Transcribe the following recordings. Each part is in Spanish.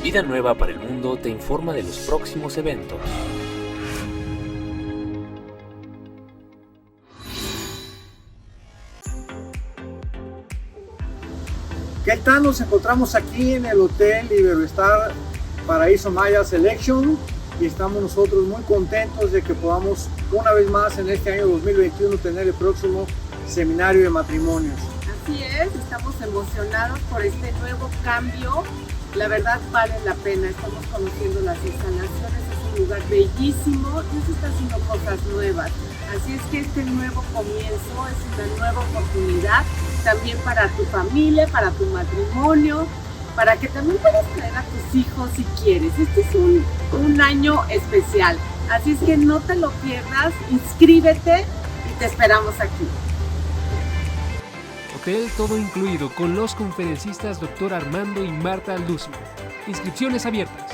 Vida Nueva para el Mundo te informa de los próximos eventos. ¿Qué tal? Nos encontramos aquí en el Hotel Iberoestar Paraíso Maya Selection y estamos nosotros muy contentos de que podamos una vez más en este año 2021 tener el próximo seminario de matrimonios. Así es, estamos emocionados por este nuevo cambio. La verdad vale la pena, estamos conociendo las instalaciones, es un lugar bellísimo, Dios está haciendo cosas nuevas. Así es que este nuevo comienzo es una nueva oportunidad también para tu familia, para tu matrimonio, para que también puedas traer a tus hijos si quieres. Este es un año especial, así es que no te lo pierdas, inscríbete y te esperamos aquí. Hotel todo incluido con los conferencistas Dr. Armando y Marta Alducin. Inscripciones abiertas.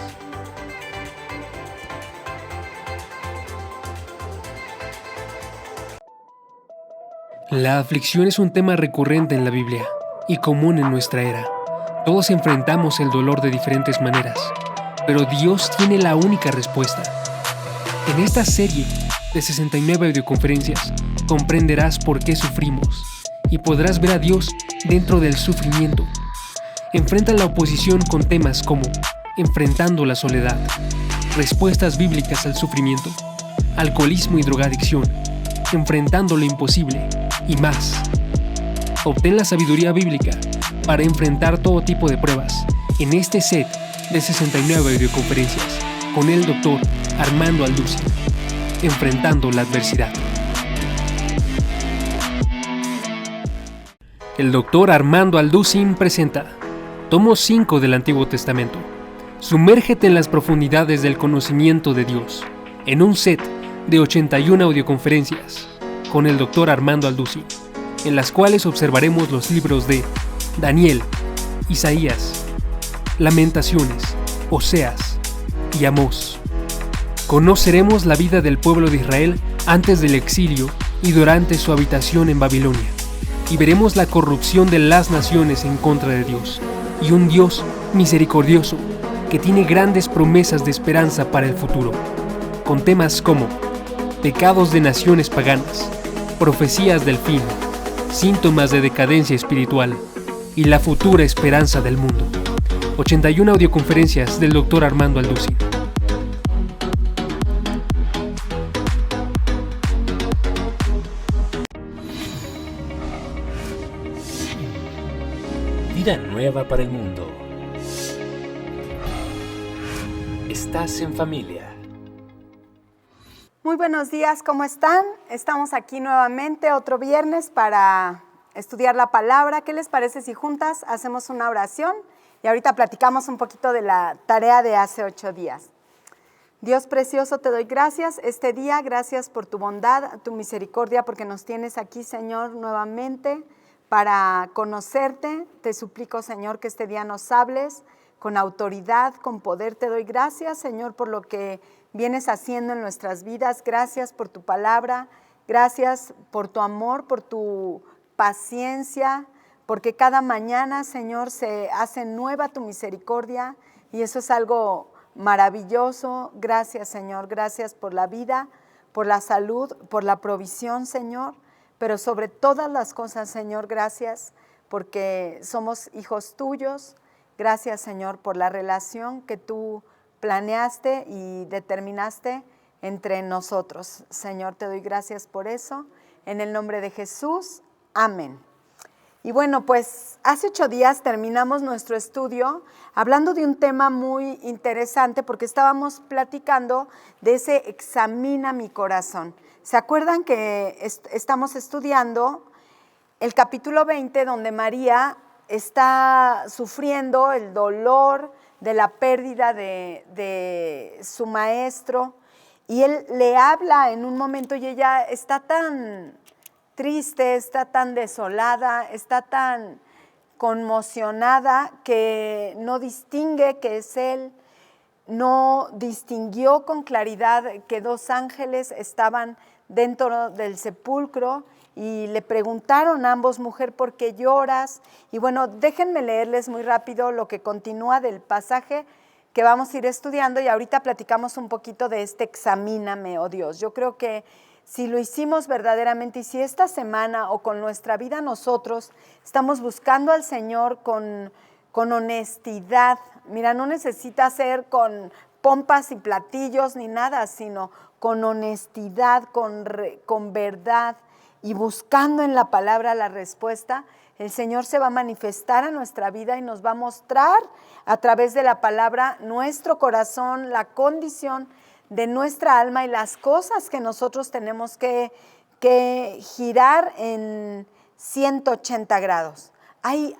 La aflicción es un tema recurrente en la Biblia y común en nuestra era. Todos enfrentamos el dolor de diferentes maneras, pero Dios tiene la única respuesta. En esta serie de 69 audioconferencias comprenderás por qué sufrimos y podrás ver a Dios dentro del sufrimiento. Enfrenta la oposición con temas como enfrentando la soledad, respuestas bíblicas al sufrimiento, alcoholismo y drogadicción, enfrentando lo imposible y más. Obtén la sabiduría bíblica para enfrentar todo tipo de pruebas en este set de 69 audioconferencias con el Dr. Armando Alducin, enfrentando la adversidad. El Dr. Armando Alducin presenta Tomo 5 del Antiguo Testamento. Sumérgete en las profundidades del conocimiento de Dios, en un set de 81 audioconferencias con el Dr. Armando Alducin, en las cuales observaremos los libros de Daniel, Isaías, Lamentaciones, Oseas y Amós. Conoceremos la vida del pueblo de Israel antes del exilio y durante su habitación en Babilonia, y veremos la corrupción de las naciones en contra de Dios, y un Dios misericordioso que tiene grandes promesas de esperanza para el futuro, con temas como pecados de naciones paganas, profecías del fin, síntomas de decadencia espiritual y la futura esperanza del mundo. 81 audioconferencias del Dr. Armando Alducin. Vida Nueva para el Mundo. Estás en familia. Muy buenos días, ¿cómo están? Estamos aquí nuevamente otro viernes para estudiar la palabra. ¿Qué les parece si juntas hacemos una oración? Y ahorita platicamos un poquito de la tarea de hace 8 días. Dios precioso, te doy gracias este día, gracias por tu bondad, tu misericordia, porque nos tienes aquí, Señor, nuevamente para conocerte. Te suplico, Señor, que este día nos hables con autoridad, con poder. Te doy gracias, Señor, por lo que vienes haciendo en nuestras vidas. Gracias por tu palabra, gracias por tu amor, por tu paciencia, porque cada mañana, Señor, se hace nueva tu misericordia y eso es algo maravilloso. Gracias, Señor, gracias por la vida, por la salud, por la provisión, Señor, pero sobre todas las cosas, Señor, gracias porque somos hijos tuyos. Gracias, Señor, por la relación que tú planeaste y determinaste entre nosotros. Señor, te doy gracias por eso. En el nombre de Jesús, amén. Y bueno, pues hace 8 días terminamos nuestro estudio hablando de un tema muy interesante porque estábamos platicando de ese examina mi corazón. ¿Se acuerdan que estamos estudiando el capítulo 20 donde María está sufriendo el dolor de la pérdida de su maestro y él le habla en un momento y ella está tan triste, está tan desolada, está tan conmocionada que no distingue que es él, no distinguió con claridad que 2 ángeles estaban dentro del sepulcro y le preguntaron a ambos: mujer, ¿por qué lloras? Y bueno, déjenme leerles muy rápido lo que continúa del pasaje que vamos a ir estudiando y ahorita platicamos un poquito de este examíname, oh Dios. Yo creo que si lo hicimos verdaderamente y si esta semana o con nuestra vida nosotros estamos buscando al Señor con honestidad, mira, no necesita ser con pompas y platillos ni nada, sino con honestidad, con verdad y buscando en la palabra la respuesta, el Señor se va a manifestar a nuestra vida y nos va a mostrar a través de la palabra nuestro corazón, la condición de nuestra alma y las cosas que nosotros tenemos que girar en 180 grados. Hay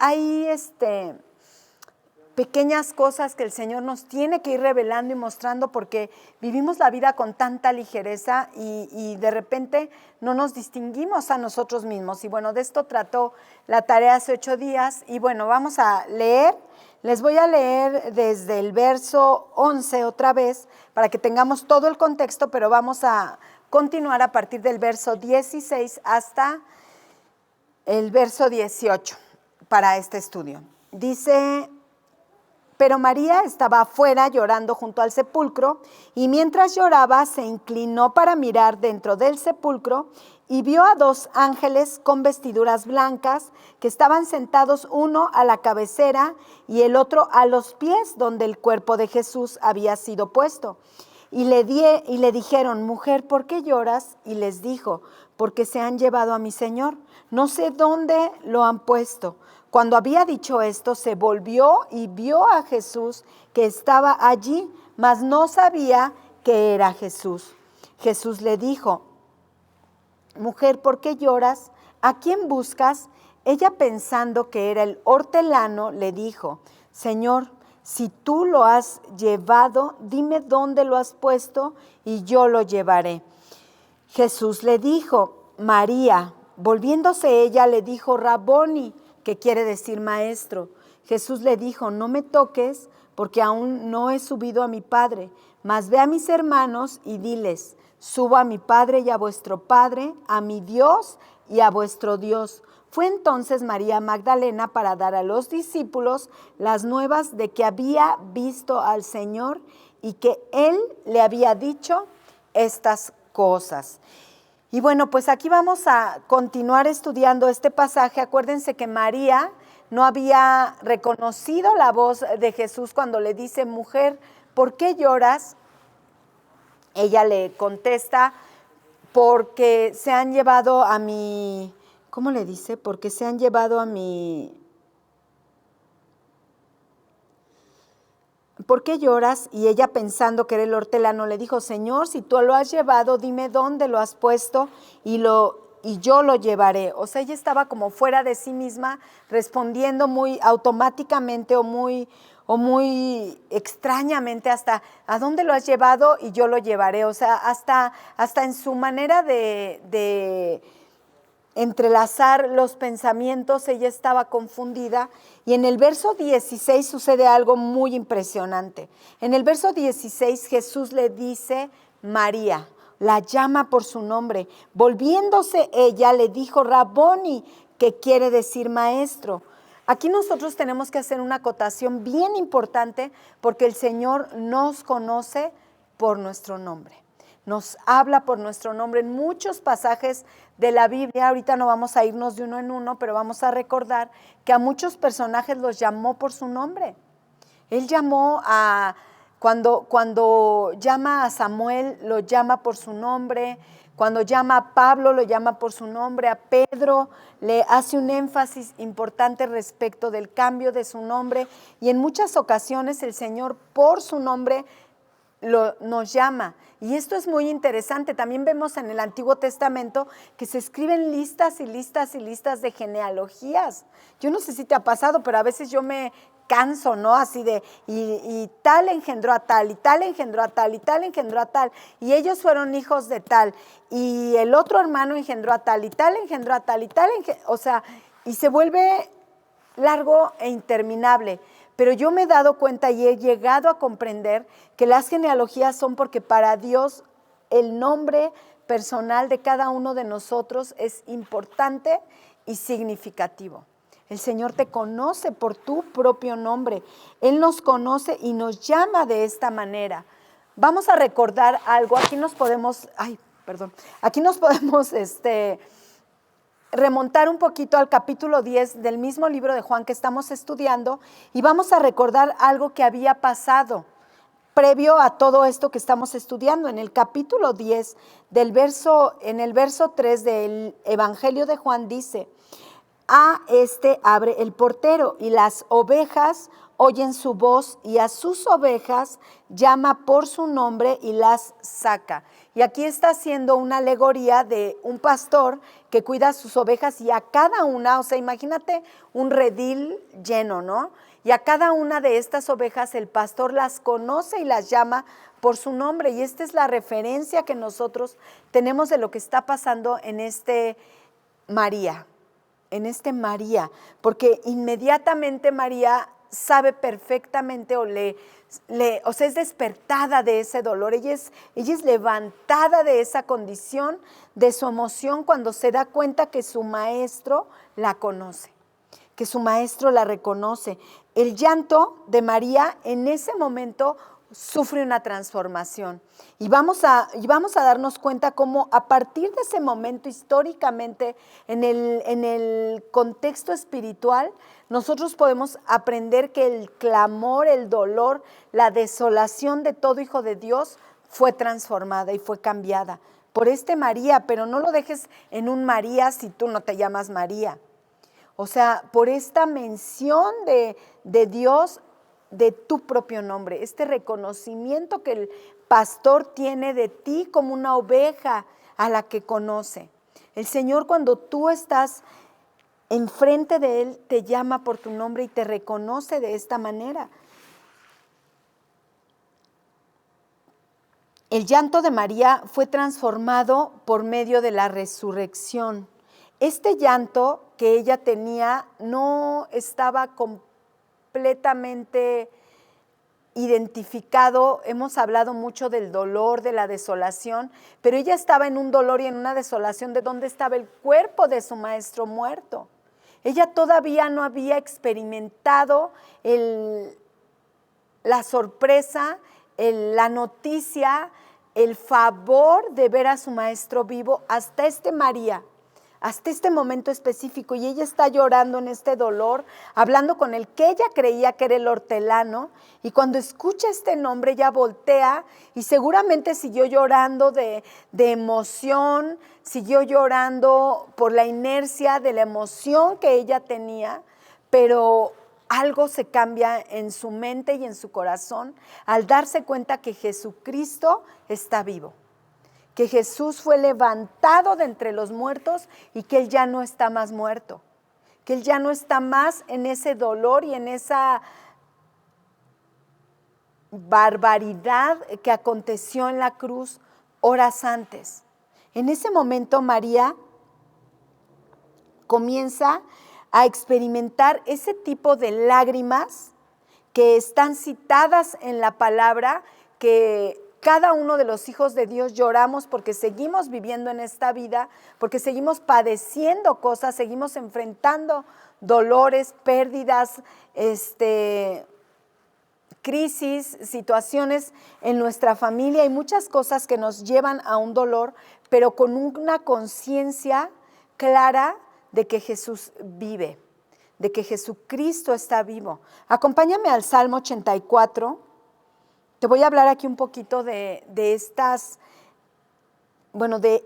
pequeñas cosas que el Señor nos tiene que ir revelando y mostrando porque vivimos la vida con tanta ligereza y de repente no nos distinguimos a nosotros mismos. Y bueno, de esto trató la tarea hace 8 días y bueno, vamos a leer. Les voy a leer desde el verso 11 otra vez para que tengamos todo el contexto, pero vamos a continuar a partir del verso 16 hasta el verso 18 para este estudio. Dice: pero María estaba afuera llorando junto al sepulcro, y mientras lloraba se inclinó para mirar dentro del sepulcro y vio a 2 ángeles con vestiduras blancas que estaban sentados, uno a la cabecera y el otro a los pies donde el cuerpo de Jesús había sido puesto. Y le dijeron: mujer, ¿por qué lloras? Y les dijo: porque se han llevado a mi Señor, no sé dónde lo han puesto. Cuando había dicho esto, se volvió y vio a Jesús que estaba allí, mas no sabía que era Jesús. Jesús le dijo: mujer, ¿por qué lloras? ¿A quién buscas? Ella, pensando que era el hortelano, le dijo: Señor, si tú lo has llevado, dime dónde lo has puesto y yo lo llevaré. Jesús le dijo: María. Volviéndose ella, le dijo: Raboni, que quiere decir maestro. Jesús le dijo: no me toques, porque aún no he subido a mi Padre, mas ve a mis hermanos y diles: subo a mi Padre y a vuestro Padre, a mi Dios y a vuestro Dios. Fue entonces María Magdalena para dar a los discípulos las nuevas de que había visto al Señor y que Él le había dicho estas cosas. Y bueno, pues aquí vamos a continuar estudiando este pasaje. Acuérdense que María no había reconocido la voz de Jesús cuando le dice: mujer, ¿por qué lloras? Ella le contesta: porque se han llevado a mi, ¿cómo le dice? Porque se han llevado a mi, ¿por qué lloras? Y ella, pensando que era el hortelano, le dijo: Señor, si tú lo has llevado, dime dónde lo has puesto y yo lo llevaré. O sea, ella estaba como fuera de sí misma, respondiendo muy automáticamente o muy extrañamente, hasta ¿a dónde lo has llevado? Y yo lo llevaré. O sea, hasta en su manera de entrelazar los pensamientos, ella estaba confundida. Y en el verso 16 sucede algo muy impresionante. En el verso 16 Jesús le dice María, la llama por su nombre. Volviéndose ella le dijo: Raboni, que quiere decir maestro. Aquí nosotros tenemos que hacer una acotación bien importante porque el Señor nos conoce por nuestro nombre. Nos habla por nuestro nombre en muchos pasajes de la Biblia. Ahorita no vamos a irnos de uno en uno, pero vamos a recordar que a muchos personajes los llamó por su nombre. Él llamó cuando llama a Samuel, lo llama por su nombre. Cuando llama a Pablo, lo llama por su nombre. A Pedro le hace un énfasis importante respecto del cambio de su nombre. Y en muchas ocasiones el Señor por su nombre nos llama. Y esto es muy interesante. También vemos en el Antiguo Testamento que se escriben listas y listas y listas de genealogías. Yo no sé si te ha pasado, pero a veces yo me canso, ¿no? Así de, y tal engendró a tal, y tal engendró a tal, y tal engendró a tal, y ellos fueron hijos de tal, y el otro hermano engendró a tal, y tal engendró a tal, y tal o sea, y se vuelve largo e interminable. Pero yo me he dado cuenta y he llegado a comprender que las genealogías son porque para Dios el nombre personal de cada uno de nosotros es importante y significativo. El Señor te conoce por tu propio nombre. Él nos conoce y nos llama de esta manera. Vamos a recordar algo. Aquí nos podemos, remontar un poquito al capítulo 10 del mismo libro de Juan que estamos estudiando y vamos a recordar algo que había pasado previo a todo esto que estamos estudiando. En el capítulo 10, en el verso 3 del Evangelio de Juan dice: a este abre el portero y las ovejas oyen su voz y a sus ovejas llama por su nombre y las saca. Y aquí está haciendo una alegoría de un pastor que cuida a sus ovejas y a cada una, o sea, imagínate un redil lleno, ¿no? Y a cada una de estas ovejas el pastor las conoce y las llama por su nombre. Y esta es la referencia que nosotros tenemos de lo que está pasando en María, porque inmediatamente María sabe perfectamente o sea, es despertada de ese dolor, ella es levantada de esa condición, de su emoción, cuando se da cuenta que su maestro la conoce, que su maestro la reconoce. El llanto de María en ese momento sufre una transformación y vamos a darnos cuenta cómo a partir de ese momento históricamente en el contexto espiritual nosotros podemos aprender que el clamor, el dolor, la desolación de todo hijo de Dios fue transformada y fue cambiada por María, pero no lo dejes en un María si tú no te llamas María. O sea, por esta mención de Dios, de tu propio nombre, este reconocimiento que el pastor tiene de ti como una oveja a la que conoce. El Señor, cuando tú estás enfrente de Él, te llama por tu nombre y te reconoce de esta manera. El llanto de María fue transformado por medio de la resurrección. Este llanto que ella tenía no estaba completamente identificado. Hemos hablado mucho del dolor, de la desolación, pero ella estaba en un dolor y en una desolación de dónde estaba el cuerpo de su maestro muerto. Ella todavía no había experimentado la sorpresa, la noticia, el favor de ver a su maestro vivo hasta María. Hasta este momento específico, y ella está llorando en este dolor, hablando con el que ella creía que era el hortelano, y cuando escucha este nombre ella voltea y seguramente siguió llorando de emoción, siguió llorando por la inercia de la emoción que ella tenía, pero algo se cambia en su mente y en su corazón al darse cuenta que Jesucristo está vivo, que Jesús fue levantado de entre los muertos y que Él ya no está más muerto, que Él ya no está más en ese dolor y en esa barbaridad que aconteció en la cruz horas antes. En ese momento María comienza a experimentar ese tipo de lágrimas que están citadas en la palabra, que cada uno de los hijos de Dios lloramos porque seguimos viviendo en esta vida, porque seguimos padeciendo cosas, seguimos enfrentando dolores, pérdidas, crisis, situaciones en nuestra familia y muchas cosas que nos llevan a un dolor, pero con una conciencia clara de que Jesús vive, de que Jesucristo está vivo. Acompáñame al Salmo 84. Te voy a hablar aquí un poquito de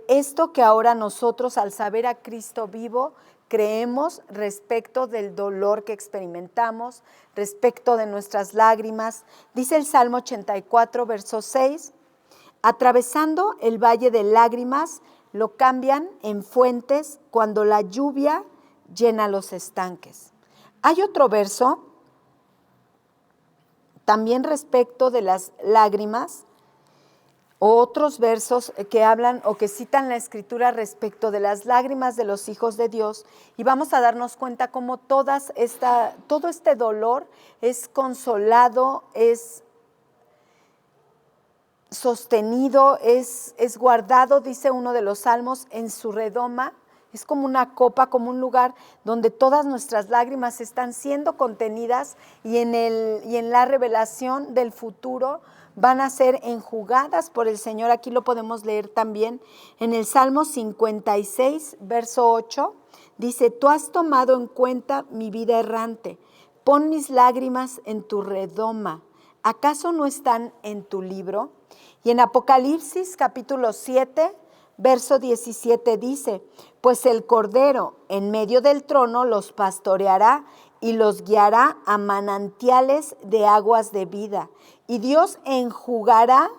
esto que ahora nosotros al saber a Cristo vivo creemos respecto del dolor que experimentamos, respecto de nuestras lágrimas. Dice el Salmo 84, verso 6, atravesando el valle de lágrimas, lo cambian en fuentes cuando la lluvia llena los estanques. Hay otro verso también respecto de las lágrimas, otros versos que hablan o que citan la Escritura respecto de las lágrimas de los hijos de Dios, y vamos a darnos cuenta cómo todo este dolor es consolado, es sostenido, es guardado, dice uno de los salmos, en su redoma Es como una copa, como un lugar donde todas nuestras lágrimas están siendo contenidas y en la revelación del futuro van a ser enjugadas por el Señor. Aquí lo podemos leer también en el Salmo 56, verso 8. Dice, tú has tomado en cuenta mi vida errante. Pon mis lágrimas en tu redoma. ¿Acaso no están en tu libro? Y en Apocalipsis capítulo 7, verso 17 dice, pues el Cordero en medio del trono los pastoreará y los guiará a manantiales de aguas de vida. Y Dios enjugará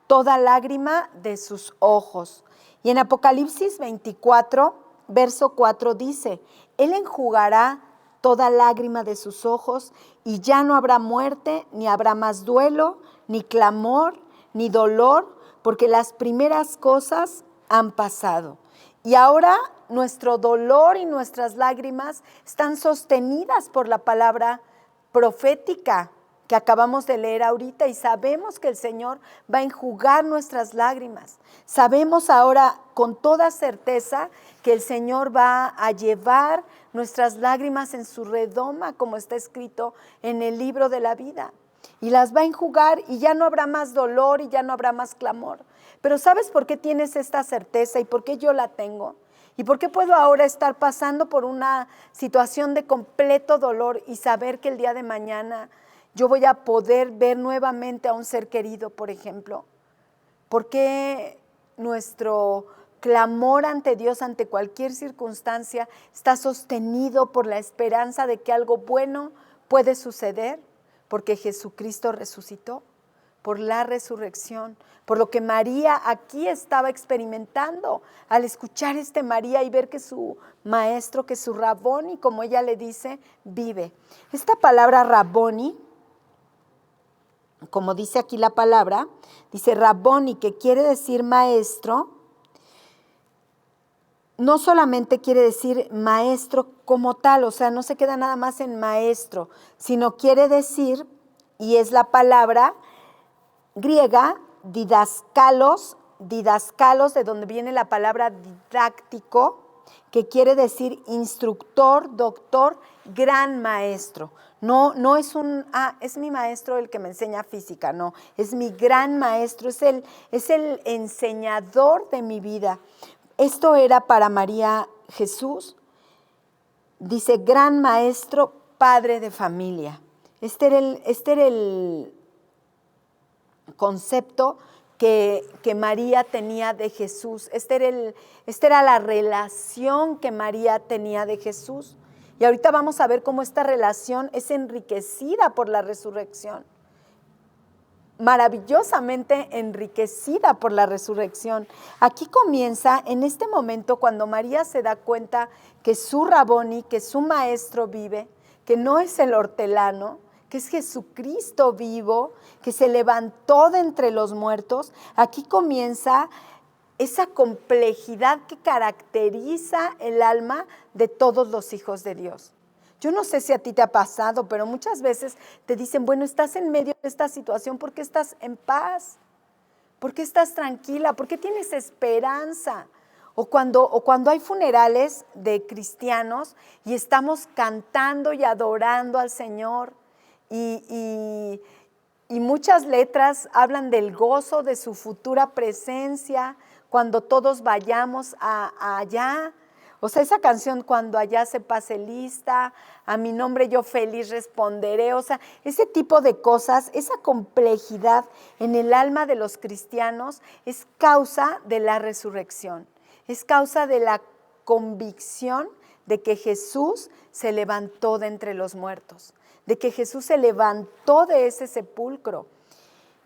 toda lágrima de sus ojos. Y en Apocalipsis 24, verso 4 dice, Él enjugará toda lágrima de sus ojos y ya no habrá muerte, ni habrá más duelo, ni clamor, ni dolor, porque las primeras cosas han pasado. Y ahora nuestro dolor y nuestras lágrimas están sostenidas por la palabra profética que acabamos de leer ahorita y sabemos que el Señor va a enjugar nuestras lágrimas. Sabemos ahora con toda certeza que el Señor va a llevar nuestras lágrimas en su redoma, como está escrito en el libro de la vida. Y las va a enjugar y ya no habrá más dolor y ya no habrá más clamor. Pero ¿sabes por qué tienes esta certeza y por qué yo la tengo? ¿Y por qué puedo ahora estar pasando por una situación de completo dolor y saber que el día de mañana yo voy a poder ver nuevamente a un ser querido, por ejemplo? ¿Por qué nuestro clamor ante Dios, ante cualquier circunstancia, está sostenido por la esperanza de que algo bueno puede suceder? Porque Jesucristo resucitó, por la resurrección, por lo que María aquí estaba experimentando al escuchar María y ver que su maestro, que su Raboni, como ella le dice, vive. Esta palabra Raboni, como dice aquí la palabra, dice Raboni, que quiere decir maestro. No solamente quiere decir maestro como tal, o sea, no se queda nada más en maestro, sino quiere decir, y es la palabra griega, didascalos, de donde viene la palabra didáctico, que quiere decir instructor, doctor, gran maestro. No es es mi maestro el que me enseña física, no, es mi gran maestro, es el enseñador de mi vida. Esto era para María Jesús, dice gran maestro, padre de familia. Este era el concepto que María tenía de Jesús. Esta era la relación que María tenía de Jesús. Y ahorita vamos a ver cómo esta relación es enriquecida por la resurrección. Maravillosamente enriquecida por la resurrección. Aquí comienza en este momento cuando María se da cuenta que su Raboni, que su maestro vive, que no es el hortelano, que es Jesucristo vivo, que se levantó de entre los muertos. Aquí comienza esa complejidad que caracteriza el alma de todos los hijos de Dios. Yo no sé si a ti te ha pasado, pero muchas veces te dicen, bueno, estás en medio de esta situación, ¿por qué estás en paz? ¿Por qué estás tranquila? ¿Por qué tienes esperanza? O cuando hay funerales de cristianos y estamos cantando y adorando al Señor y muchas letras hablan del gozo de su futura presencia cuando todos vayamos allá. O sea, esa canción, cuando allá se pase lista, a mi nombre yo feliz responderé. O sea, ese tipo de cosas, esa complejidad en el alma de los cristianos es causa de la resurrección. Es causa de la convicción de que Jesús se levantó de entre los muertos, de que Jesús se levantó de ese sepulcro.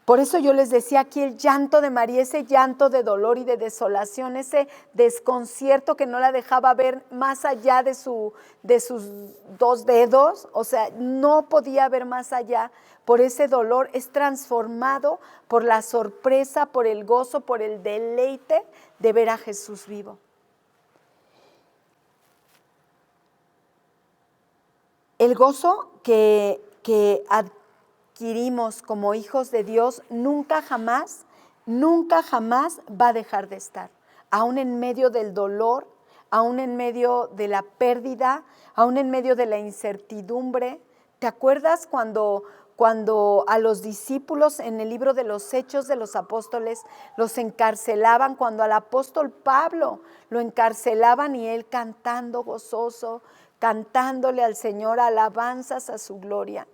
Por eso yo les decía aquí el llanto de María, ese llanto de dolor y de desolación, ese desconcierto que no la dejaba ver más allá de sus dos dedos, o sea, no podía ver más allá. Por ese dolor es transformado por la sorpresa, por el gozo, por el deleite de ver a Jesús vivo. El gozo que adquirimos como hijos de Dios nunca jamás va a dejar de estar. Aún en medio del dolor, aún en medio de la pérdida, aún en medio de la incertidumbre. ¿Te acuerdas cuando a los discípulos en el libro de los Hechos de los Apóstoles los encarcelaban, cuando al apóstol Pablo lo encarcelaban y él cantando gozoso, cantándole al Señor alabanzas a su gloria?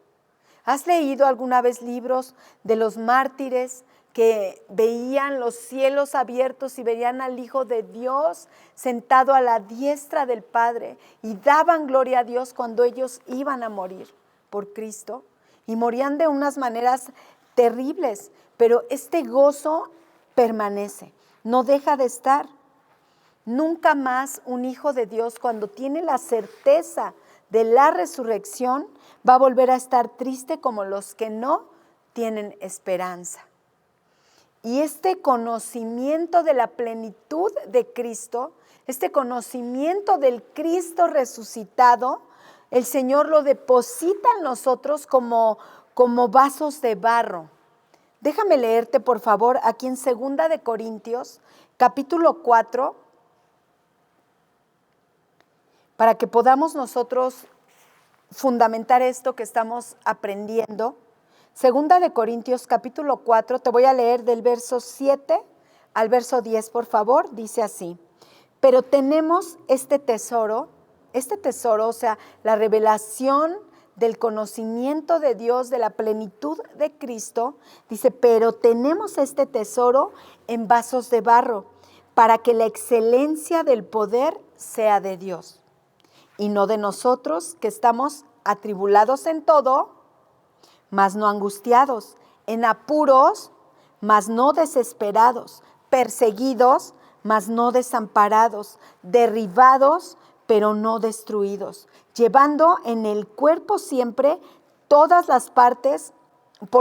¿Has leído alguna vez libros de los mártires que veían los cielos abiertos y veían al Hijo de Dios sentado a la diestra del Padre y daban gloria a Dios cuando ellos iban a morir por Cristo? Y morían de unas maneras terribles, pero este gozo permanece, no deja de estar. Nunca más un hijo de Dios, cuando tiene la certeza de la resurrección, va a volver a estar triste como los que no tienen esperanza. Y este conocimiento de la plenitud de Cristo, este conocimiento del Cristo resucitado, el Señor lo deposita en nosotros como vasos de barro. Déjame leerte, por favor, aquí en 2 de Corintios, capítulo 4, para que podamos nosotros fundamentar esto que estamos aprendiendo. 2 de Corintios, capítulo 4, te voy a leer del verso 7 al verso 10, por favor. Dice así: pero tenemos este tesoro, o sea, la revelación del conocimiento de Dios, de la plenitud de Cristo. Dice, pero tenemos este tesoro en vasos de barro, para que la excelencia del poder sea de Dios, y no de nosotros, que estamos atribulados en todo, mas no angustiados, en apuros, mas no desesperados, perseguidos, mas no desamparados, derribados, pero no destruidos, llevando en el cuerpo siempre por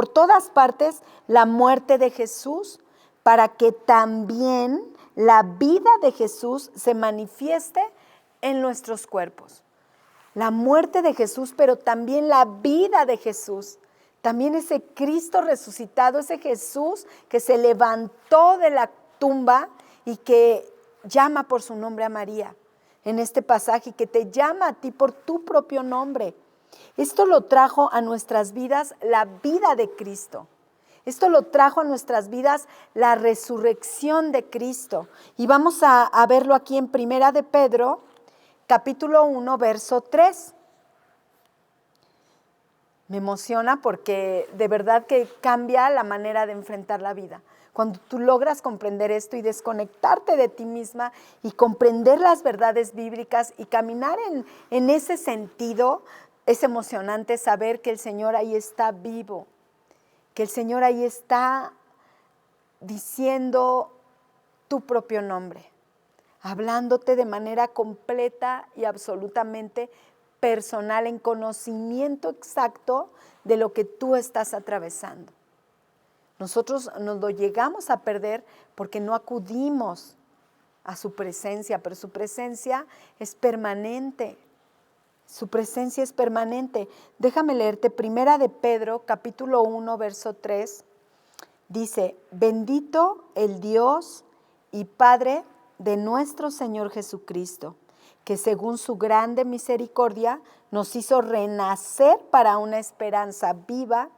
todas partes, la muerte de Jesús, para que también la vida de Jesús se manifieste en nuestros cuerpos. La muerte de Jesús, pero también la vida de Jesús. También ese Cristo resucitado, ese Jesús que se levantó de la tumba y que llama por su nombre a María en este pasaje, que te llama a ti por tu propio nombre. Esto lo trajo a nuestras vidas la vida de Cristo. Esto lo trajo a nuestras vidas la resurrección de Cristo. Y vamos a verlo aquí en 1 de Pedro, capítulo 1, verso 3. Me emociona porque de verdad que cambia la manera de enfrentar la vida. Cuando tú logras comprender esto y desconectarte de ti misma y comprender las verdades bíblicas y caminar en ese sentido, es emocionante saber que el Señor ahí está vivo, que el Señor ahí está diciendo tu propio nombre, hablándote de manera completa y absolutamente personal, en conocimiento exacto de lo que tú estás atravesando. Nosotros nos lo llegamos a perder porque no acudimos a su presencia, pero su presencia es permanente. Su presencia es permanente. Déjame leerte 1 de Pedro, capítulo 1, verso 3. Dice, bendito el Dios y Padre de nuestro Señor Jesucristo, que según su grande misericordia nos hizo renacer para una esperanza viva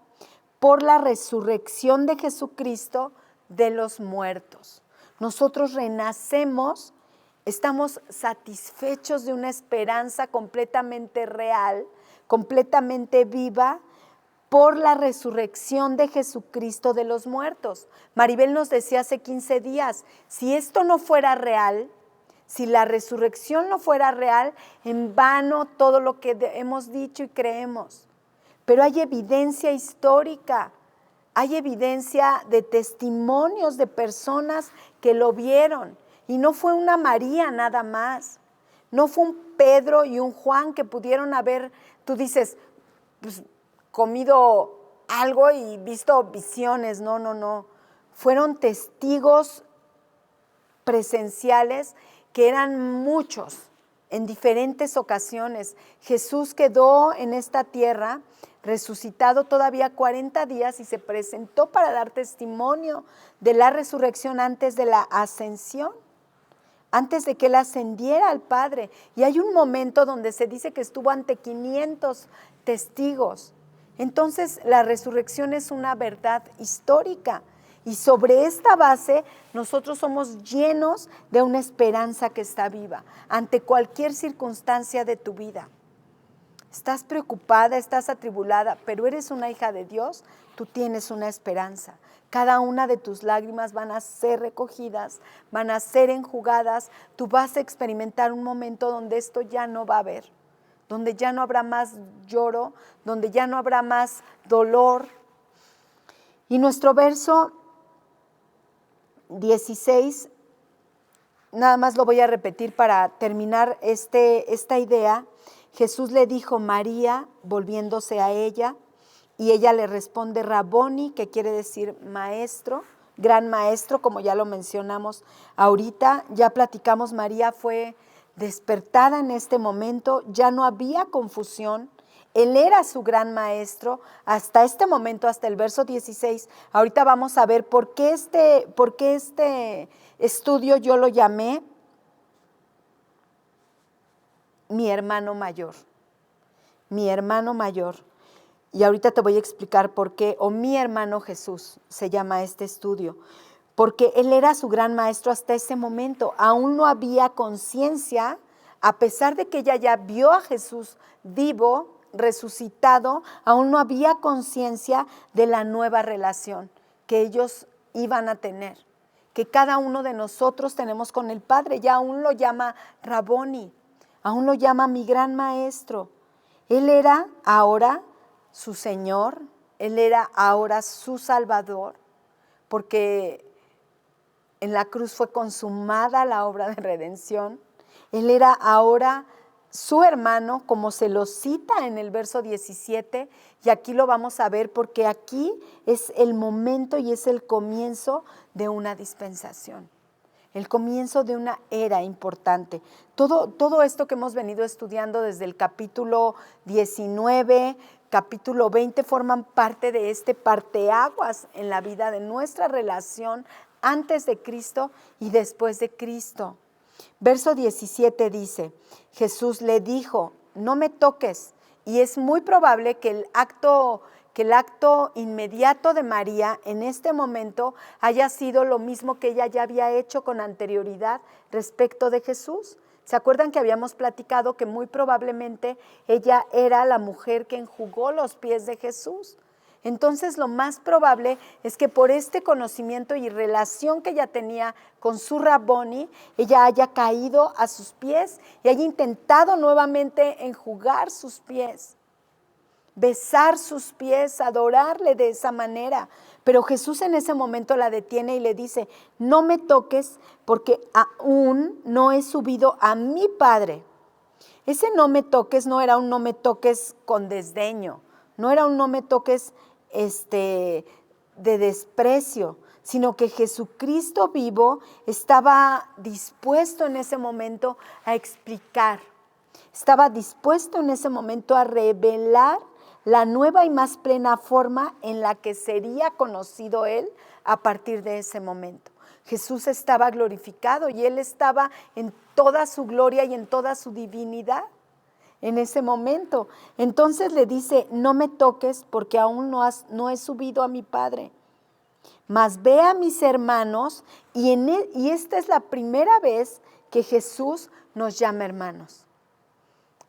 por la resurrección de Jesucristo de los muertos. Nosotros renacemos, estamos satisfechos de una esperanza completamente real, completamente viva, por la resurrección de Jesucristo de los muertos. Maribel nos decía hace 15 días, si esto no fuera real, si la resurrección no fuera real, en vano todo lo que hemos dicho y creemos. Pero hay evidencia histórica, hay evidencia de testimonios de personas que lo vieron. Y no fue una María nada más, no fue un Pedro y un Juan que pudieron haber, tú dices, pues, comido algo y visto visiones. No. Fueron testigos presenciales que eran muchos en diferentes ocasiones. Jesús quedó en esta tierra resucitado todavía 40 días y se presentó para dar testimonio de la resurrección antes de la ascensión. antes de que Él ascendiera al Padre. Y hay un momento donde se dice que estuvo ante 500 testigos. Entonces, la resurrección es una verdad histórica. Y sobre esta base, nosotros somos llenos de una esperanza que está viva ante cualquier circunstancia de tu vida. Estás preocupada, estás atribulada, pero eres una hija de Dios, tú tienes una esperanza. Cada una de tus lágrimas van a ser recogidas, van a ser enjugadas. Tú vas a experimentar un momento donde esto ya no va a haber, donde ya no habrá más lloro, donde ya no habrá más dolor. Y nuestro verso 16, nada más lo voy a repetir para terminar esta idea. Jesús le dijo María, volviéndose a ella, y ella le responde Raboni, que quiere decir maestro, gran maestro, como ya lo mencionamos ahorita. Ya platicamos, María fue despertada en este momento, ya no había confusión. Él era su gran maestro hasta este momento, hasta el verso 16. Ahorita vamos a ver por qué este estudio yo lo llamé mi hermano mayor. Mi hermano mayor. Y ahorita te voy a explicar por qué, o mi hermano Jesús se llama este estudio. Porque Él era su gran maestro hasta ese momento. Aún no había conciencia, a pesar de que ella ya vio a Jesús vivo, resucitado, aún no había conciencia de la nueva relación que ellos iban a tener, que cada uno de nosotros tenemos con el Padre. Ya aún lo llama Raboni, aún lo llama mi gran maestro. Él era ahora su Señor, Él era ahora su Salvador, porque en la cruz fue consumada la obra de redención. Él era ahora su hermano, como se lo cita en el verso 17, y aquí lo vamos a ver porque aquí es el momento y es el comienzo de una dispensación, el comienzo de una era importante. Todo esto que hemos venido estudiando desde el capítulo 19, capítulo 20, forman parte de este parteaguas en la vida de nuestra relación antes de Cristo y después de Cristo. Verso 17 dice, Jesús le dijo, no me toques. Y es muy probable que el acto inmediato de María en este momento haya sido lo mismo que ella ya había hecho con anterioridad respecto de Jesús. ¿Se acuerdan que habíamos platicado que muy probablemente ella era la mujer que enjugó los pies de Jesús? Entonces lo más probable es que por este conocimiento y relación que ella tenía con su Raboni, ella haya caído a sus pies y haya intentado nuevamente enjugar sus pies, besar sus pies, adorarle de esa manera. Pero Jesús en ese momento la detiene y le dice, no me toques porque aún no he subido a mi Padre. Ese no me toques no era un no me toques con desdeño, no era un no me toques de desprecio, sino que Jesucristo vivo estaba dispuesto en ese momento a explicar, estaba dispuesto en ese momento a revelar la nueva y más plena forma en la que sería conocido Él a partir de ese momento. Jesús estaba glorificado y Él estaba en toda su gloria y en toda su divinidad en ese momento. Entonces le dice, no me toques porque aún no he subido a mi Padre, mas ve a mis hermanos, y esta es la primera vez que Jesús nos llama hermanos.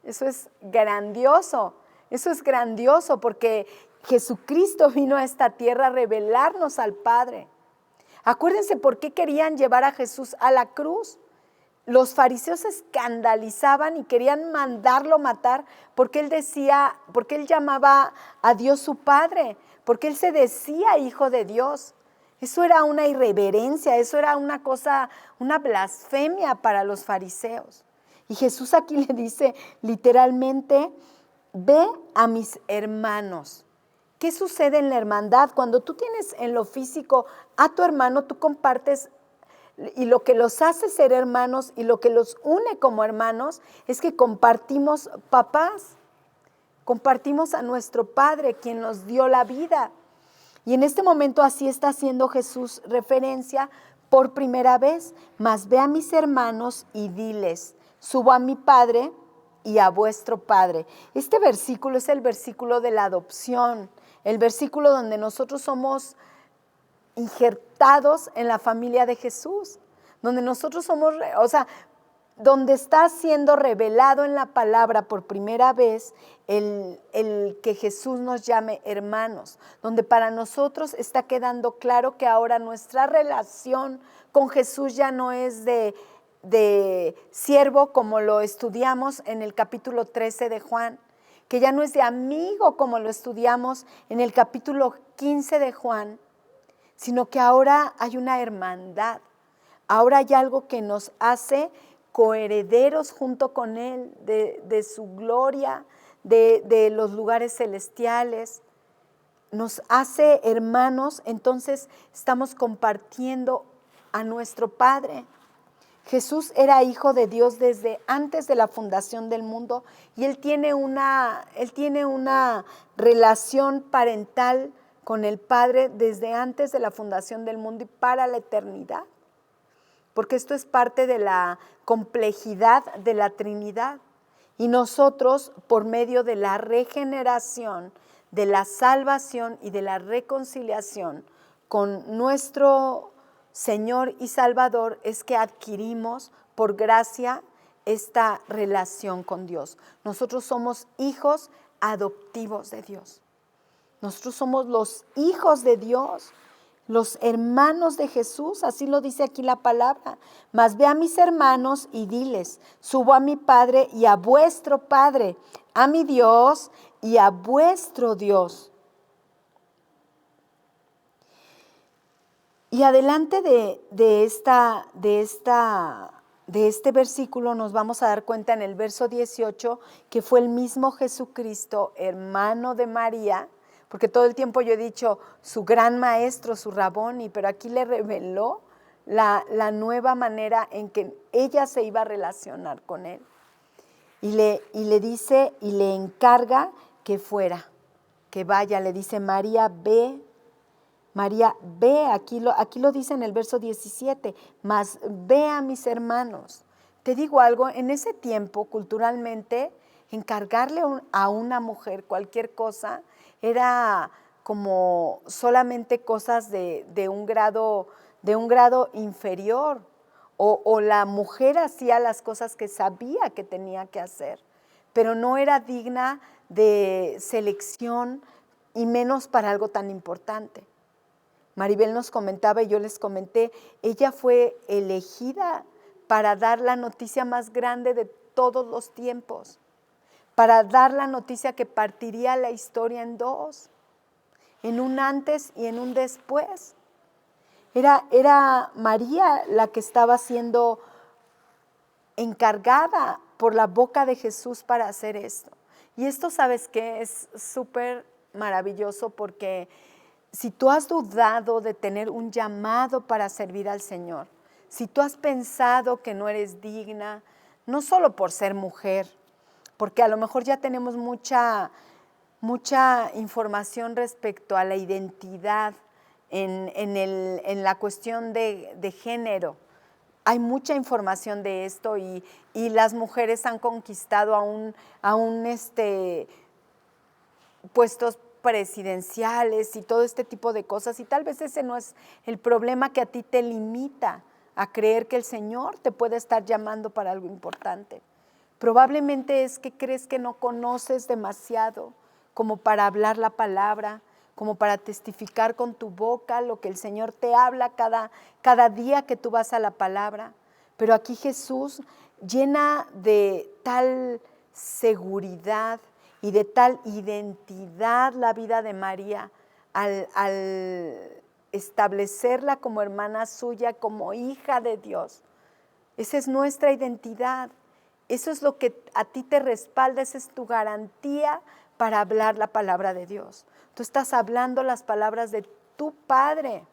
Eso es grandioso porque Jesucristo vino a esta tierra a revelarnos al Padre. Acuérdense por qué querían llevar a Jesús a la cruz. Los fariseos se escandalizaban y querían mandarlo matar porque él llamaba a Dios su Padre, porque él se decía hijo de Dios. Eso era una irreverencia, eso era una blasfemia para los fariseos. Y Jesús aquí le dice literalmente, ve a mis hermanos. ¿Qué sucede en la hermandad? Cuando tú tienes en lo físico a tu hermano, tú compartes. Y lo que los hace ser hermanos y lo que los une como hermanos es que compartimos papás, compartimos a nuestro Padre, quien nos dio la vida. Y en este momento así está haciendo Jesús referencia por primera vez, mas ve a mis hermanos y diles, subo a mi Padre y a vuestro Padre. Este versículo es el versículo de la adopción, el versículo donde nosotros somos injertados en la familia de Jesús, donde nosotros somos, donde está siendo revelado en la palabra por primera vez el que Jesús nos llame hermanos, donde para nosotros está quedando claro que ahora nuestra relación con Jesús ya no es de siervo como lo estudiamos en el capítulo 13 de Juan, que ya no es de amigo como lo estudiamos en el capítulo 15 de Juan, sino que ahora hay una hermandad, ahora hay algo que nos hace coherederos junto con Él de su gloria, de los lugares celestiales, nos hace hermanos, entonces estamos compartiendo a nuestro Padre. Jesús era hijo de Dios desde antes de la fundación del mundo y Él tiene una relación parental con el Padre desde antes de la fundación del mundo y para la eternidad. Porque esto es parte de la complejidad de la Trinidad. Y nosotros, por medio de la regeneración, de la salvación y de la reconciliación con nuestro Señor y Salvador, es que adquirimos por gracia esta relación con Dios. Nosotros somos hijos adoptivos de Dios. Nosotros somos los hijos de Dios, los hermanos de Jesús, así lo dice aquí la palabra. Mas ve a mis hermanos y diles, subo a mi Padre y a vuestro Padre, a mi Dios y a vuestro Dios. Y adelante de este versículo nos vamos a dar cuenta en el verso 18 que fue el mismo Jesucristo, hermano de María, porque todo el tiempo yo he dicho su gran maestro, su Raboni, pero aquí le reveló la nueva manera en que ella se iba a relacionar con él. Y le dice y le encarga que fuera, que vaya, le dice María, ve, aquí lo dice en el verso 17, mas ve a mis hermanos. Te digo algo, en ese tiempo culturalmente encargarle a una mujer cualquier cosa era como solamente cosas de un grado inferior, o la mujer hacía las cosas que sabía que tenía que hacer, pero no era digna de selección y menos para algo tan importante. Maribel nos comentaba y yo les comenté, ella fue elegida para dar la noticia más grande de todos los tiempos, para dar la noticia que partiría la historia en dos, en un antes y en un después. Era María la que estaba siendo encargada por la boca de Jesús para hacer esto. Y esto, ¿sabes qué? Es súper maravilloso porque si tú has dudado de tener un llamado para servir al Señor, si tú has pensado que no eres digna, no solo por ser mujer, porque a lo mejor ya tenemos mucha información respecto a la identidad en la cuestión de género. Hay mucha información de esto y las mujeres han conquistado aún puestos presidenciales y todo este tipo de cosas, y tal vez ese no es el problema que a ti te limita a creer que el Señor te puede estar llamando para algo importante. Probablemente es que crees que no conoces demasiado como para hablar la palabra, como para testificar con tu boca lo que el Señor te habla cada día que tú vas a la palabra. Pero aquí Jesús llena de tal seguridad y de tal identidad la vida de María al establecerla como hermana suya, como hija de Dios. Esa es nuestra identidad. Eso es lo que a ti te respalda, esa es tu garantía para hablar la palabra de Dios. Tú estás hablando las palabras de tu Padre.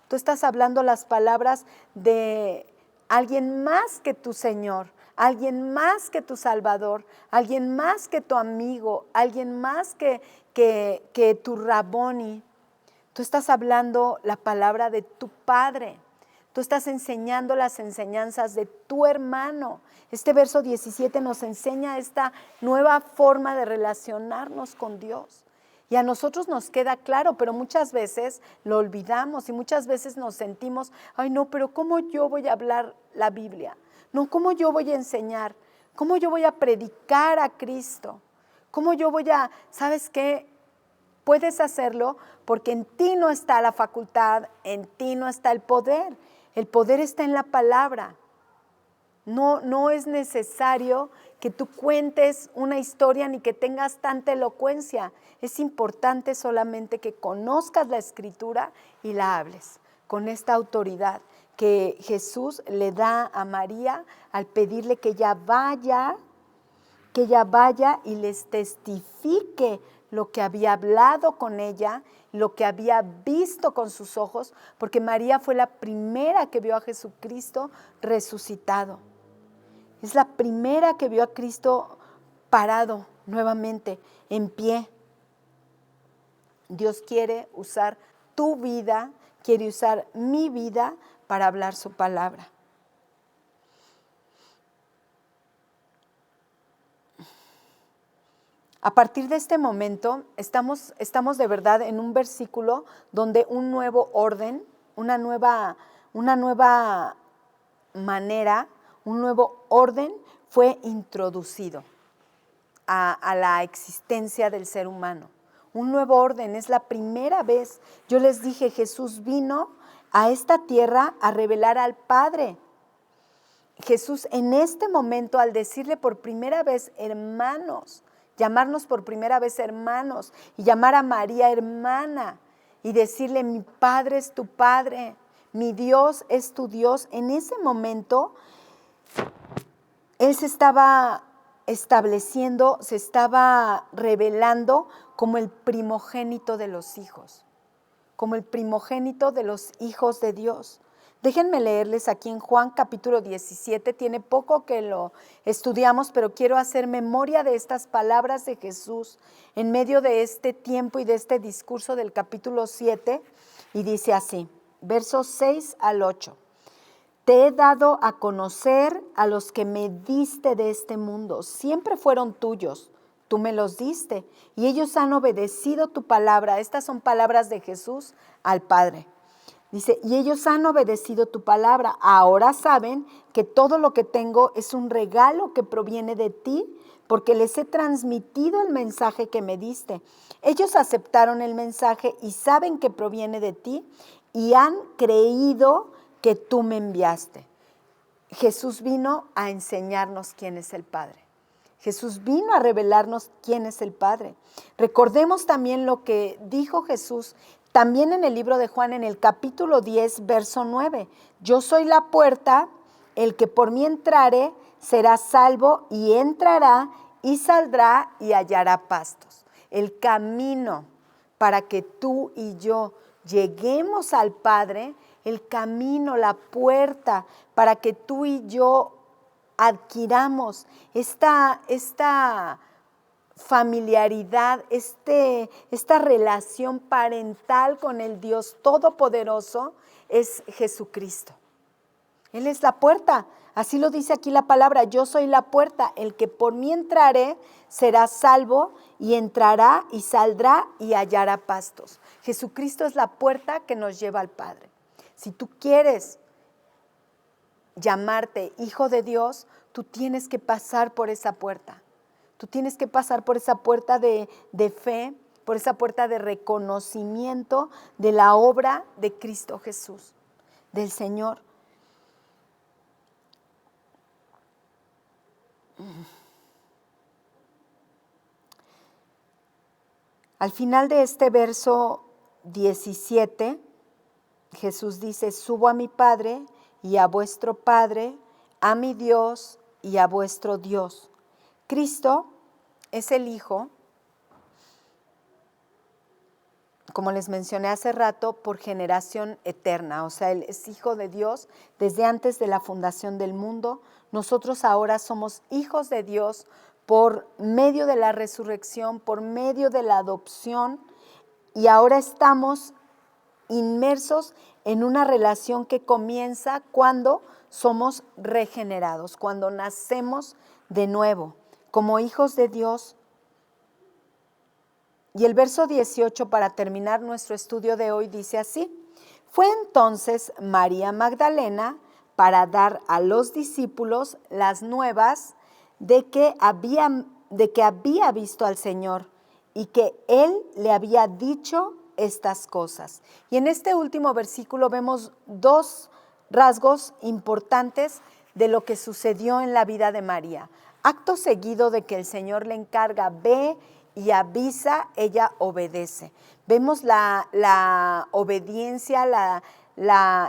Tú estás hablando las palabras de alguien más que tu Señor, alguien más que tu Salvador, alguien más que tu amigo, alguien más que tu Raboni. Tú estás hablando la palabra de tu Padre. Tú estás enseñando las enseñanzas de tu hermano. Este verso 17 nos enseña esta nueva forma de relacionarnos con Dios. Y a nosotros nos queda claro, pero muchas veces lo olvidamos y muchas veces nos sentimos, ay no, pero ¿cómo yo voy a hablar la Biblia? No, ¿cómo yo voy a enseñar? ¿Cómo yo voy a predicar a Cristo? ¿Cómo yo voy a, sabes qué? Puedes hacerlo porque en ti no está la facultad, en ti no está el poder. El poder está en la palabra. No es necesario que tú cuentes una historia ni que tengas tanta elocuencia. Es importante solamente que conozcas la Escritura y la hables con esta autoridad que Jesús le da a María al pedirle que ella vaya y les testifique lo que había hablado con ella, lo que había visto con sus ojos, porque María fue la primera que vio a Jesucristo resucitado. Es la primera que vio a Cristo parado nuevamente, en pie. Dios quiere usar tu vida, quiere usar mi vida para hablar su palabra. A partir de este momento, estamos de verdad en un versículo donde un nuevo orden, una nueva manera, un nuevo orden fue introducido a la existencia del ser humano. Un nuevo orden, es la primera vez. Yo les dije, Jesús vino a esta tierra a revelar al Padre. Jesús en este momento, al decirle por primera vez hermanos, llamarnos por primera vez hermanos y llamar a María hermana y decirle mi Padre es tu Padre, mi Dios es tu Dios. En ese momento Él se estaba estableciendo, se estaba revelando como el primogénito de los hijos, como el primogénito de los hijos de Dios. Déjenme leerles aquí en Juan capítulo 17, tiene poco que lo estudiamos, pero quiero hacer memoria de estas palabras de Jesús en medio de este tiempo y de este discurso del capítulo 7, y dice así, versos 6 al 8. Te he dado a conocer a los que me diste de este mundo, siempre fueron tuyos, tú me los diste, y ellos han obedecido tu palabra. Estas son palabras de Jesús al Padre. Dice, y ellos han obedecido tu palabra. Ahora saben que todo lo que tengo es un regalo que proviene de ti, porque les he transmitido el mensaje que me diste. Ellos aceptaron el mensaje y saben que proviene de ti y han creído que tú me enviaste. Jesús vino a enseñarnos quién es el Padre. Jesús vino a revelarnos quién es el Padre. Recordemos también lo que dijo Jesús también en el libro de Juan, en el capítulo 10, verso 9. Yo soy la puerta, el que por mí entrare será salvo y entrará y saldrá y hallará pastos. El camino para que tú y yo lleguemos al Padre, el camino, la puerta para que tú y yo adquiramos esta familiaridad, esta relación parental con el Dios Todopoderoso es Jesucristo. Él es la puerta, así lo dice aquí la palabra, yo soy la puerta, el que por mí entrare será salvo y entrará y saldrá y hallará pastos. Jesucristo es la puerta que nos lleva al Padre. Si tú quieres llamarte hijo de Dios, tú tienes que pasar por esa puerta. Tú tienes que pasar por esa puerta de fe, por esa puerta de reconocimiento de la obra de Cristo Jesús, del Señor. Al final de este verso 17, Jesús dice, subo a mi Padre y a vuestro Padre, a mi Dios y a vuestro Dios. Cristo es el Hijo, como les mencioné hace rato, por generación eterna. O sea, Él es Hijo de Dios desde antes de la fundación del mundo. Nosotros ahora somos hijos de Dios por medio de la resurrección, por medio de la adopción, y ahora estamos inmersos en una relación que comienza cuando somos regenerados, cuando nacemos de nuevo, como hijos de Dios. Y el verso 18, para terminar nuestro estudio de hoy, dice así: fue entonces María Magdalena para dar a los discípulos las nuevas de que había visto al Señor y que Él le había dicho estas cosas. Y en este último versículo vemos dos rasgos importantes de lo que sucedió en la vida de María. Acto seguido de que el Señor le encarga, ve y avisa, ella obedece. Vemos la obediencia,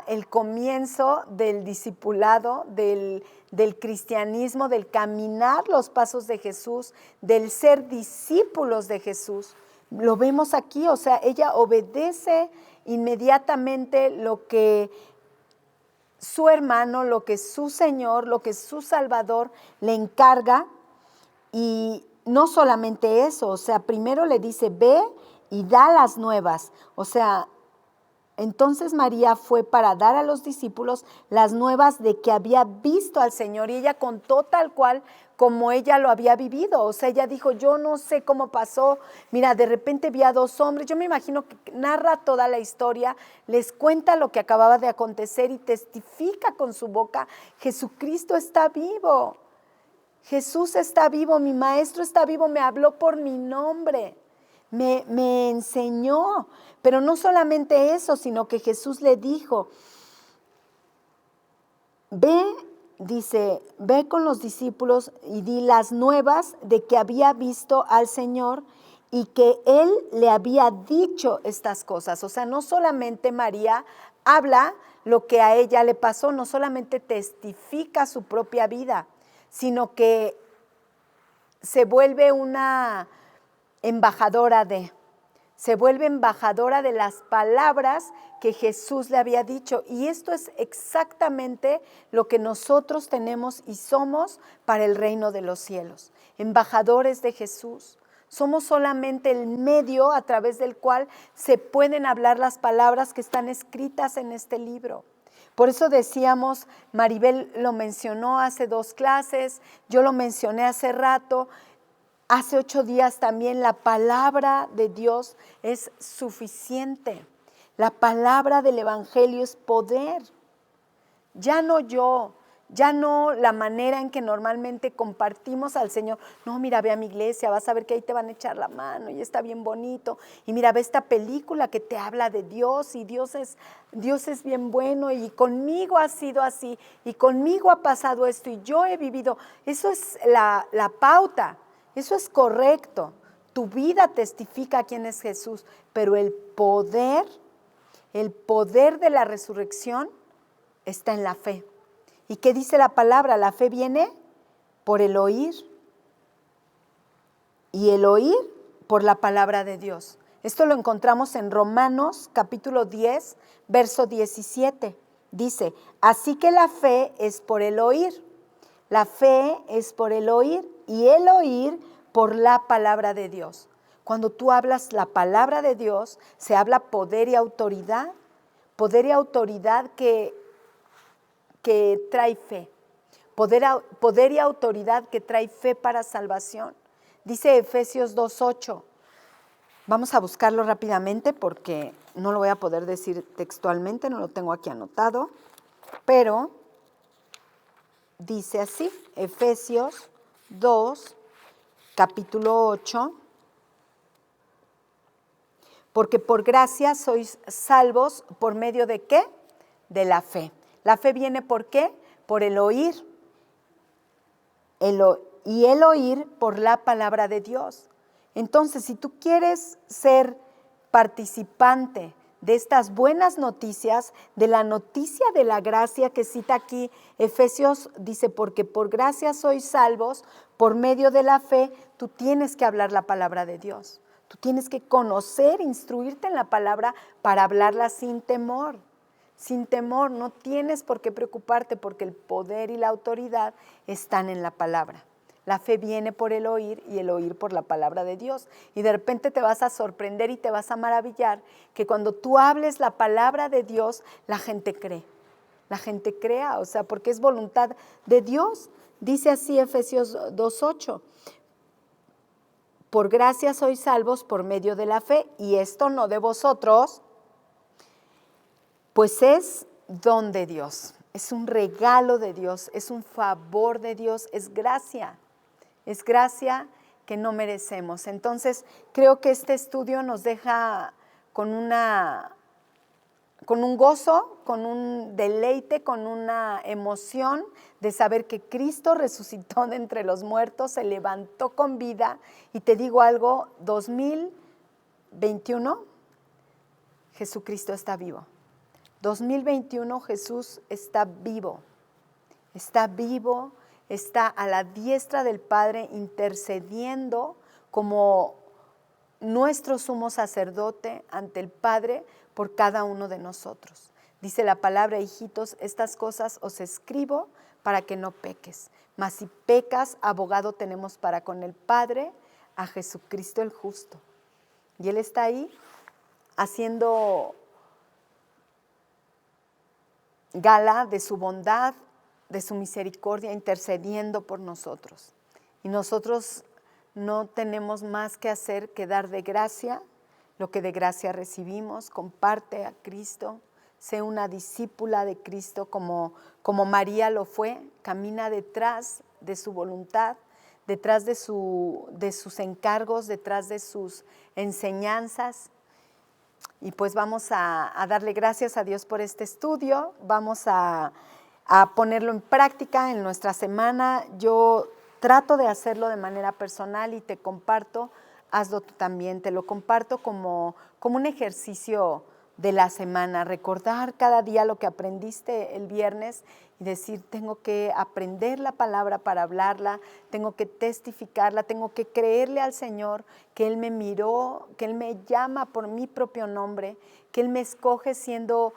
el comienzo del discipulado, del cristianismo, del caminar los pasos de Jesús, del ser discípulos de Jesús. Lo vemos aquí, o sea, ella obedece inmediatamente lo que su hermano, lo que su Señor, lo que su Salvador le encarga. Y no solamente eso, o sea, primero le dice, ve y da las nuevas. O sea, entonces María fue para dar a los discípulos las nuevas de que había visto al Señor, y ella contó tal cual como ella lo había vivido. O sea, ella dijo, yo no sé cómo pasó, mira, de repente vi a dos hombres. Yo me imagino que narra toda la historia, les cuenta lo que acababa de acontecer y testifica con su boca, Jesucristo está vivo, Jesús está vivo, mi maestro está vivo, me habló por mi nombre. Me enseñó, pero no solamente eso, sino que Jesús le dijo, ve, dice, ve con los discípulos y di las nuevas de que había visto al Señor y que Él le había dicho estas cosas. O sea, no solamente María habla lo que a ella le pasó, no solamente testifica su propia vida, sino que se vuelve una embajadora se vuelve embajadora de las palabras que Jesús le había dicho. Y esto es exactamente lo que nosotros tenemos y somos para el reino de los cielos, embajadores de Jesús. Somos solamente el medio a través del cual se pueden hablar las palabras que están escritas en este libro. Por eso decíamos, Maribel lo mencionó hace 2 clases, yo lo mencioné hace rato, hace 8 días también, la palabra de Dios es suficiente. La palabra del Evangelio es poder. Ya no yo, ya no la manera en que normalmente compartimos al Señor. No, mira, ve a mi iglesia, vas a ver que ahí te van a echar la mano y está bien bonito. Y mira, ve esta película que te habla de Dios y Dios es bien bueno y conmigo ha sido así y conmigo ha pasado esto y yo he vivido. Eso es la pauta. Eso es correcto. Tu vida testifica quién es Jesús, pero el poder de la resurrección está en la fe. ¿Y qué dice la palabra? La fe viene por el oír, y el oír por la palabra de Dios. Esto lo encontramos en Romanos capítulo 10, verso 17. Dice, así que la fe es por el oír. La fe es por el oír y el oír por la palabra de Dios. Cuando tú hablas la palabra de Dios, se habla poder y autoridad que trae fe, poder y autoridad que trae fe para salvación. Dice Efesios 2:8. Vamos a buscarlo rápidamente porque no lo voy a poder decir textualmente, no lo tengo aquí anotado, pero dice así, Efesios 2, capítulo 8, porque por gracia sois salvos, ¿por medio de qué? De la fe. La fe viene ¿por qué? Por el oír, y el oír por la palabra de Dios. Entonces, si tú quieres ser participante de estas buenas noticias, de la noticia de la gracia que cita aquí Efesios, dice, porque por gracia sois salvos por medio de la fe, tú tienes que hablar la palabra de Dios. Tú tienes que conocer, instruirte en la palabra para hablarla sin temor. Sin temor, no tienes por qué preocuparte porque el poder y la autoridad están en la palabra. La fe viene por el oír y el oír por la palabra de Dios. Y de repente te vas a sorprender y te vas a maravillar que cuando tú hables la palabra de Dios, la gente cree. La gente crea, o sea, porque es voluntad de Dios. Dice así Efesios 2:8. Por gracia sois salvos por medio de la fe, y esto no de vosotros, pues es don de Dios. Es un regalo de Dios, es un favor de Dios, es gracia que no merecemos. Entonces, creo que este estudio nos deja con un gozo, con un deleite, con una emoción de saber que Cristo resucitó de entre los muertos, se levantó con vida. Y te digo algo, 2021, Jesucristo está vivo. 2021 Jesús está vivo, está a la diestra del Padre intercediendo como nuestro sumo sacerdote ante el Padre por cada uno de nosotros. Dice la palabra, hijitos, estas cosas os escribo para que no peques. Mas si pecas, abogado tenemos para con el Padre, a Jesucristo el justo. Y Él está ahí haciendo gala de su bondad, de su misericordia, intercediendo por nosotros. Y nosotros no tenemos más que hacer que dar de gracia lo que de gracia recibimos. Comparte a Cristo, sé una discípula de Cristo como María lo fue, camina detrás de su voluntad, detrás de sus encargos, detrás de sus enseñanzas. Y pues vamos a darle gracias a Dios por este estudio, vamos a ponerlo en práctica en nuestra semana. Yo trato de hacerlo de manera personal y te comparto, hazlo tú también, te lo comparto como un ejercicio de la semana, recordar cada día lo que aprendiste el viernes y decir, tengo que aprender la palabra para hablarla, tengo que testificarla, tengo que creerle al Señor que Él me miró, que Él me llama por mi propio nombre, que Él me escoge siendo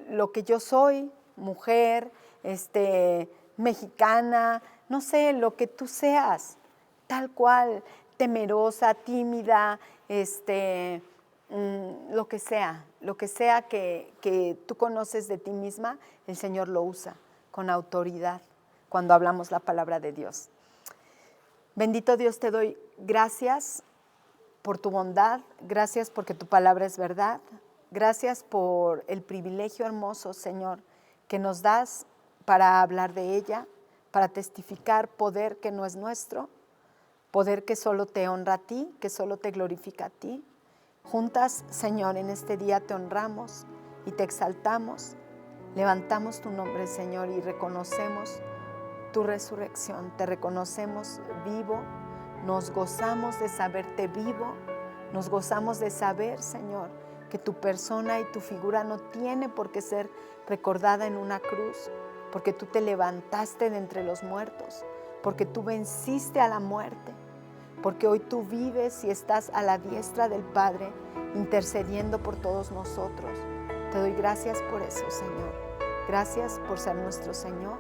lo que yo soy, mujer, mexicana, no sé, lo que tú seas, tal cual, temerosa, tímida, lo que sea que tú conoces de ti misma, el Señor lo usa con autoridad cuando hablamos la palabra de Dios. Bendito Dios, te doy gracias por tu bondad, gracias porque tu palabra es verdad, gracias por el privilegio hermoso, Señor, que nos das para hablar de ella, para testificar poder que no es nuestro, poder que solo te honra a ti, que solo te glorifica a ti. Juntas, Señor, en este día te honramos y te exaltamos, levantamos tu nombre, Señor, y reconocemos tu resurrección, te reconocemos vivo, nos gozamos de saberte vivo, nos gozamos de saber, Señor, que tu persona y tu figura no tiene por qué ser recordada en una cruz, porque tú te levantaste de entre los muertos, porque tú venciste a la muerte, porque hoy tú vives y estás a la diestra del Padre, intercediendo por todos nosotros. Te doy gracias por eso, Señor. Gracias por ser nuestro Señor.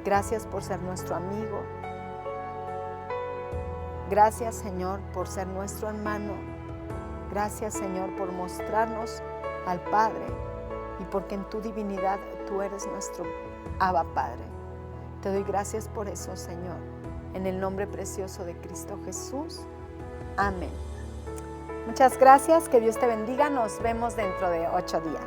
Gracias por ser nuestro amigo. Gracias, Señor, por ser nuestro hermano. Gracias, Señor, por mostrarnos al Padre y porque en tu divinidad tú eres nuestro Abba Padre. Te doy gracias por eso, Señor. En el nombre precioso de Cristo Jesús. Amén. Muchas gracias, que Dios te bendiga. Nos vemos dentro de 8 días.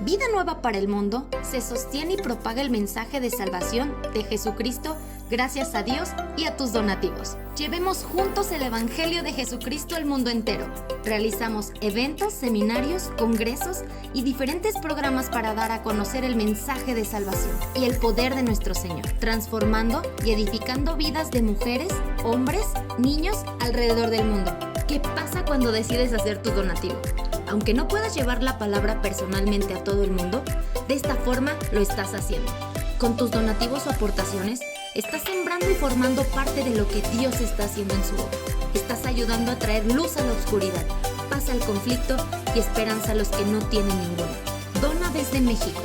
Vida Nueva para el Mundo se sostiene y propaga el mensaje de salvación de Jesucristo gracias a Dios y a tus donativos. Llevemos juntos el Evangelio de Jesucristo al mundo entero. Realizamos eventos, seminarios, congresos y diferentes programas para dar a conocer el mensaje de salvación y el poder de nuestro Señor, transformando y edificando vidas de mujeres, hombres, niños alrededor del mundo. ¿Qué pasa cuando decides hacer tu donativo? Aunque no puedas llevar la palabra personalmente a todo el mundo, de esta forma lo estás haciendo. Con tus donativos o aportaciones, estás sembrando y formando parte de lo que Dios está haciendo en su obra. Estás ayudando a traer luz a la oscuridad, paz al conflicto y esperanza a los que no tienen ninguna. Dona desde México.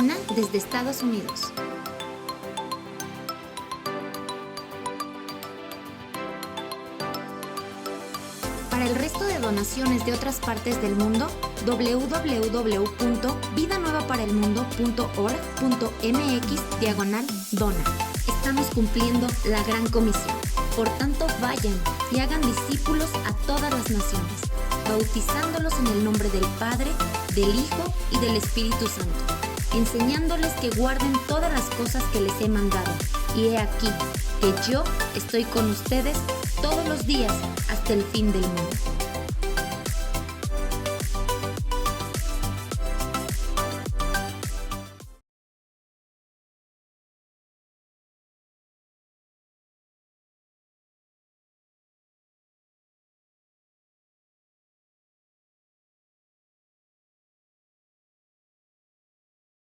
Dona desde Estados Unidos. Para el resto de donaciones de otras partes del mundo, www.vidanuevaparaelmundo.org.mx/dona. Estamos cumpliendo la gran comisión. Por tanto, vayan y hagan discípulos a todas las naciones, bautizándolos en el nombre del Padre, del Hijo y del Espíritu Santo, enseñándoles que guarden todas las cosas que les he mandado. Y he aquí que yo estoy con ustedes todos los días hasta el fin del mundo.